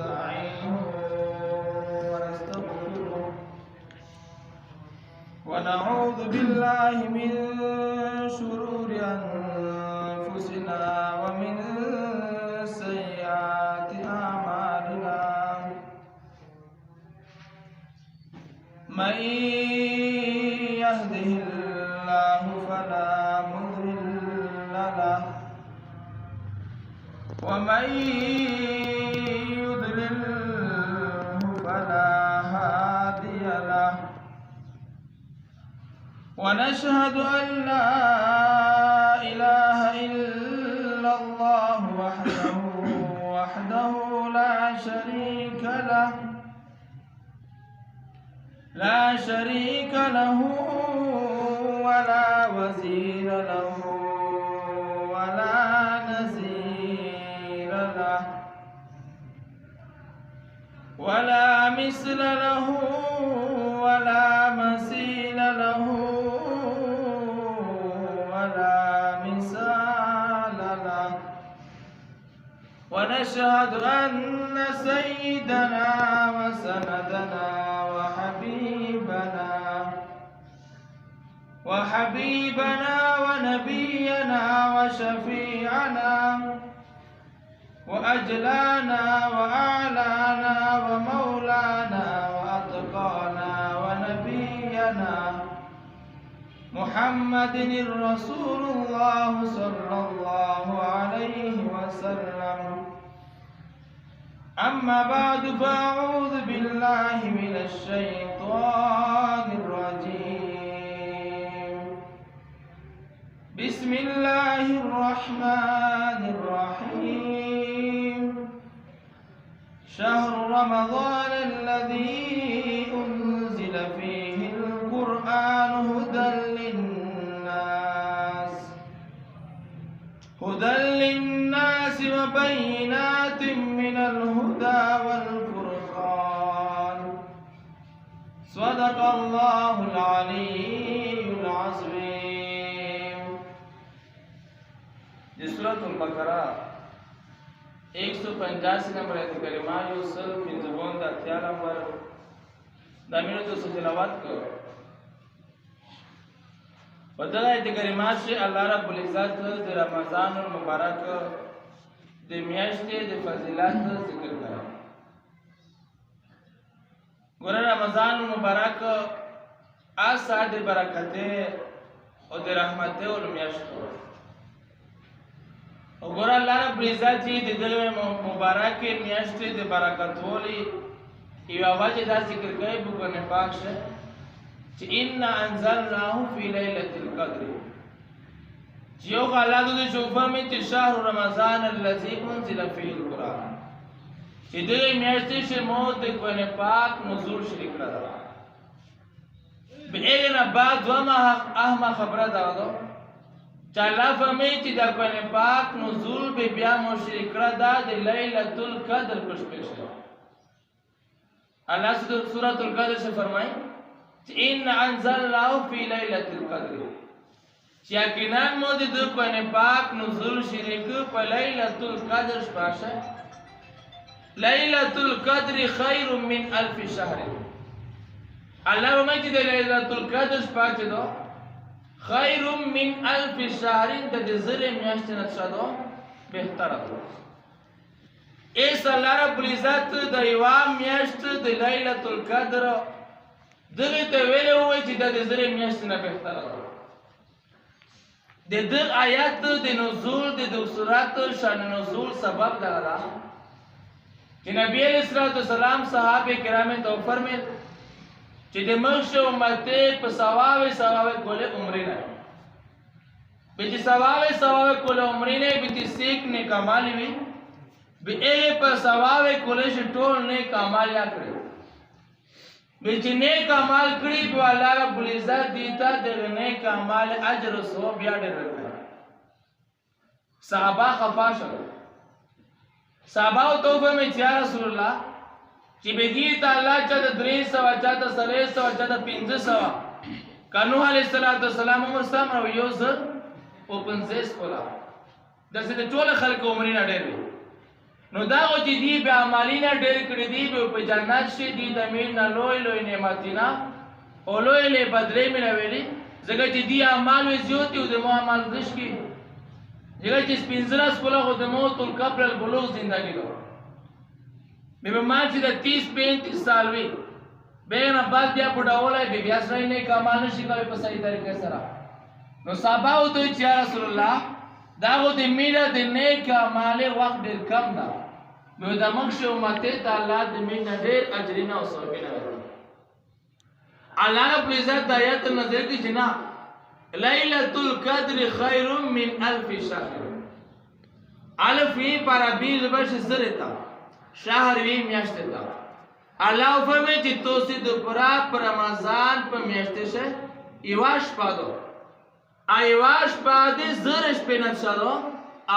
ونستعينه ونستغفره ونعوذ بالله من شرور أنفسنا ومن سيئات أعمالنا من يهده الله فلا مضل له ومن يضلله فلا هادي له ونشهد أن لا إله إلا الله وحده لا شريك له ولا وزير له ولا نزير له ولا مثل له ولا مثيل له ولا مثال له ونشهد أن سيدنا وسندنا وحبيبنا ونبينا وشفيعنا وأجلانا وأعلانا ومولانا وأتقانا ونبينا محمد الرسول الله صلى الله عليه وسلم. أما بعد فأعوذ بالله من الشيطان الرجيم. بسم الله الرحمن الرحيم. شهر رمضان الذي أنزل فيه القرآن هدى للناس وبينات من الهدى والفرقان. صدق الله العلي العظيم. سورة البقرة 185 نمبر آیت کریمہ یوسل پنځون د اتیا نمبر د امینو تو تلاوت کو. بدل آیت کریمہ سے اللہ رب العزت د رمضان المبارک د میاشتې د فضیلت ذکر کړه. ګور رمضان المبارک آسا د برکته او د رحمت او میاشتو. وګور الله رب العزت دې د مبارک میاشتې د برکت ولي یو وجه دا ذکر کوي په قرآن پاک شه چې ان انزلناه فی ليله القدر. یو الله دې شوفه می چې شهر رمضان الذي انزل فيه القرآن چې دې میاشتې شه مو د قرآن پاک نزول شریک کړه. بهغه بعد وما اهم خبره دا چالا فهمی چې د قرآن پاک نزول به بیا مشرک را دا د لیلۃ القدر پر شپه شو. الله سورۃ القدر سے فرمائے چې ان انزلناه فی لیلۃ القدر چې یقینا مو د قرآن پاک نزول شریک په لیلۃ القدر شپه شه. لیلۃ القدر خیر من الف شهر. الله ومه چې د لیلۃ القدر شپه چې دو خیر من الف شهر د زر میاشتې نه څخه بهتره ده. ایس الله رب العزت د یو میاشت د لیلۃ القدر دغه ته ویلو وای چې د زر میاشتې نه بهتره ده. د دې آیات د نزول د سورات شان نزول سبب دا ده چې نبی علیہ الصلوۃ والسلام صحابه کرام ته فرمایل چې د مرشه امته په ثواب کوله عمرې نه به چې ثواب کوله عمرې نه به چې سیک نه کمال وي به په ثواب کوله ټول نه کمال یا کړو به چې نه کمال کړی په الله رب العزت دیتا د نه کمال اجر او ثواب بیا ډېر ورکړي. صحابه خفاشه صحابه او توبه میں یا رسول الله چې بگی تا الله چا د 300 چا د 300 چا د 500 کانو علیہ السلام عمر سم او یو زر او 50 کولا د څه ټول خلک عمر نه ډېر نو دا خو چې دي به اعمالونه ډېر کړي دي به په جنت شي دي د مين نه لوی لوی نعمتونه او لوی لوی بدلې ملوي ځکه چې دي اعمال وي زیات او د مو اعمال دش کی ځکه چې سپینځلس کوله خو د موت قبل البلوغ زندگی ده به ما چې د 30-35 سال وي به نه بعد بیا بډاولای به بیا سره نه کمال نشي کوي په صحیح طریقې سره نو صحابه او ته چې رسول الله دا و د مینا د نیک اعمال وخت ډیر کم ده نو دا موږ شو ماته ته الله د مینا ډیر اجرونه او ثوابونه ورکړي الله رب عزت د آیت نظر کې جنا ليله القدر خير من 1000 شهر الف وی پر ابي زبر زرتا شهر وی میاشت تا الله فرمایي چې توسي د پرا پر رمضان په میاشت شه ایواش پادو ایواش پادې زرش پینت شالو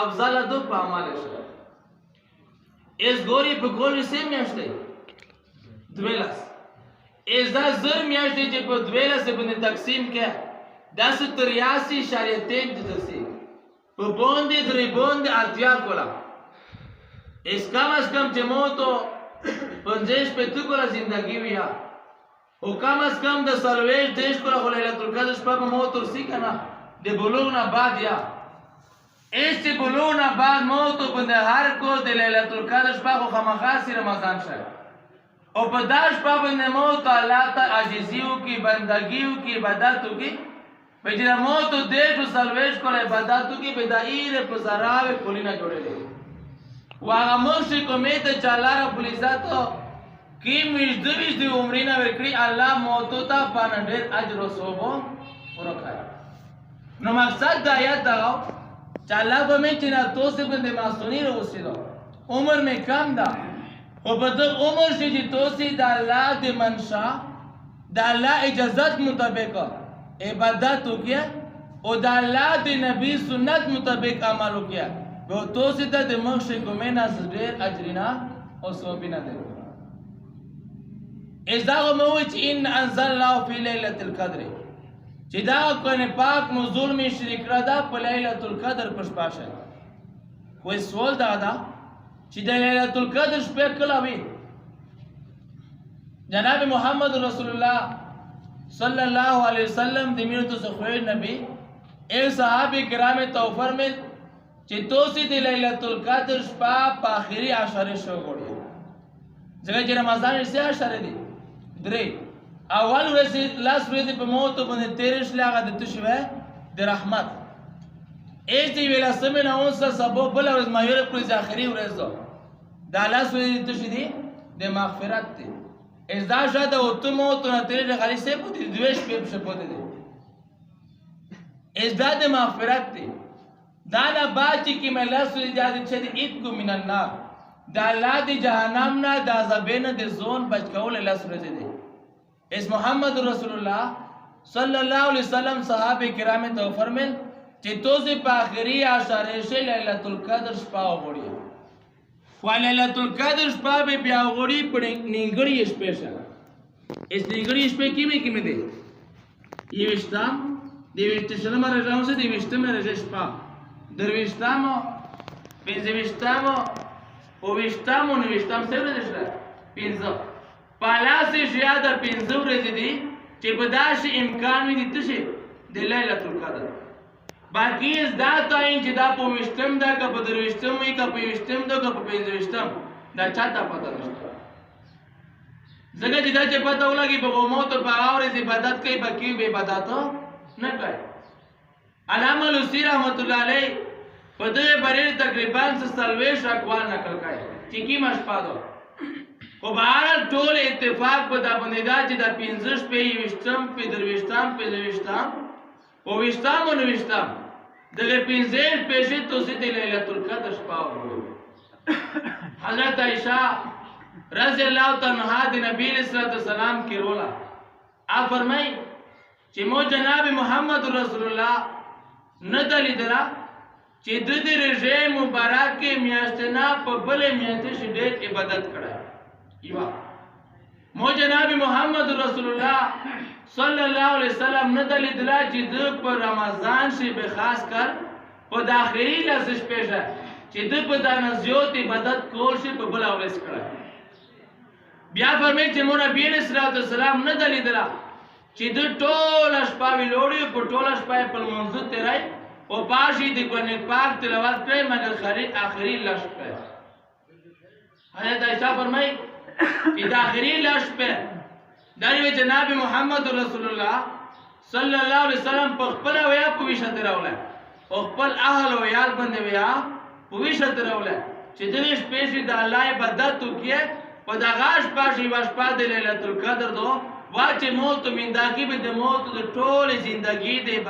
افضل دو پامال شه اس ګوري په ګوري سه میاشت دویلاس اس دا زر میاشت چې په دویلاس باندې تقسیم کې 1083 شریعتین د تقسیم په باندې درې باندې اتیا کولا اس کم از کم چې موتو پنځش په تو کولا زندگی ویا او کم از کم د سلويش دیش کولا ليله القدر شپه په موت ورسی کنه د بلوغ نه بعد یا اس بلوغ نه بعد موتو باندې هر کو د ليله القدر شپه خو خامخاسي رمضان شه او په داش په باندې موت الله ته عاجزیو کی بندگیو کی عبادتو کی بجره موتو دیش او سلويش کولا عبادتو کی بدایره په زراوه کولینا جوړلې واغه مرشي کومه ته چالاره پولیسات کی مجدویش دی عمرینا ورکړي الله موتو ته باندې ډېر اجر او ثواب ورکړي نو مقصد د آیات دا چې الله به مې چې نه توسه باندې معصونی روسیدو عمر مې کم ده او په دې عمر چې توسه د الله د منشا د الله اجازت مطابق عبادت وکړه او د الله د نبی سنت مطابق عمل وکړه به توسه د مخشه کومه نه ډېر اجرنا او ثوابونه ده ازدا مو چې ان انزل الله فی ليله القدر چې دا کنه پاک نزول می شریک را ده په ليله القدر پښپاشه کوئی سوال دا چې د ليله القدر شپه کله وي جناب محمد رسول الله صلی الله علیه وسلم د میرتو زخوی نبی اے صحابه کرام تو فرمایل چې توسي د ليله القدر شپه په اخري عشره شو غوړي ځکه چې رمضان یې عشره دي درې اول ورځ لاس ورځ په موت باندې 13 لاغه د تشوه د رحمت ایس دی ویلا سمنه اوس سبب بل ورځ مایور پر اخري ورځ دا لاس ورځ تشې دي د مغفرت دي از دا شاده او ته موت نه 13 غالي سه په دې دویش په شپه دي از دا د مغفرت دي دا نه باچی کی مې لاس ورځ یاد چې دې کو من النار دا الله د جهنم نه د عذابینه د زون بچ کول لاس ورځ دي اس محمد رسول الله صلی الله علیه وسلم صحابه کرام ته فرمایل چې توسه په اخري عشره شه ليله القدر شپه وګړي وليله القدر شپه به بیا وګړي په نیګړی شپه شه اس نیګړی شپه کې دي یوشتام دیوشت شلم راځو سه دیوشتم راځي شپه درويشتام پنځويشتام او ويشتام او نويشتام سره راځي پنځه پالاسه شیا د 15 ورځې دي چې په داسې امکان وي د تشه د ليله القدر باقي از دا تاین چې دا په وشتم دا که په دروشتم وي که په وشتم دا که په 15 دا چاته پته نشته ځکه چې دا چې پته ولګي په موت په اورې عبادت کوي باقي به عبادت نه کوي علامه لوسی رحمت الله علیه په دې بارے تقریبا 40 اقوال نقل کړي چې کی مشپادو او بهر ټول اتفاق په دا باندې دا چې دا 15 په وشتم په درويشتم په دويشتم او وشتم او نويشتم دغه 15 په شی توسه د ليله القدر شپه حضرت عائشہ رضی الله تعالی عنها د نبی صلی الله علیه وسلم کی رولا آپ فرمای چې مو جناب محمد رسول الله ندلی درا چې د دې رژه مبارک میاشتنا په بل میاشت شې ډېر عبادت کړه ایوا مو جناب محمد رسول الله صلی الله علیه وسلم ندلی درا چې د پر رمضان شې به خاص کر په داخلي لاسش پېښه چې د په دانه زیات عبادت کول شي په بل اورس کړه. بیا فرمایي چې مور نبی علیہ السلام نه دلیدله چې د ټول شپه ویلوړي په ټول شپه په منځ تیرای او پاشي د قرآن پاک تلاوت کړي مګر آخري لش په حضرت عائشہ فرمایي چې د آخري لش په دایو جناب محمد رسول الله صلی الله علیه وسلم په خپل ویا په ویشه دراوله او خپل اهل او یار باندې ویا په ویشه دراوله چې د شپې د الله عبادت وکړي په دغاش پاشي واش په د ليله القدر دو واچ موت من داګي به د موت د ټول زندگی د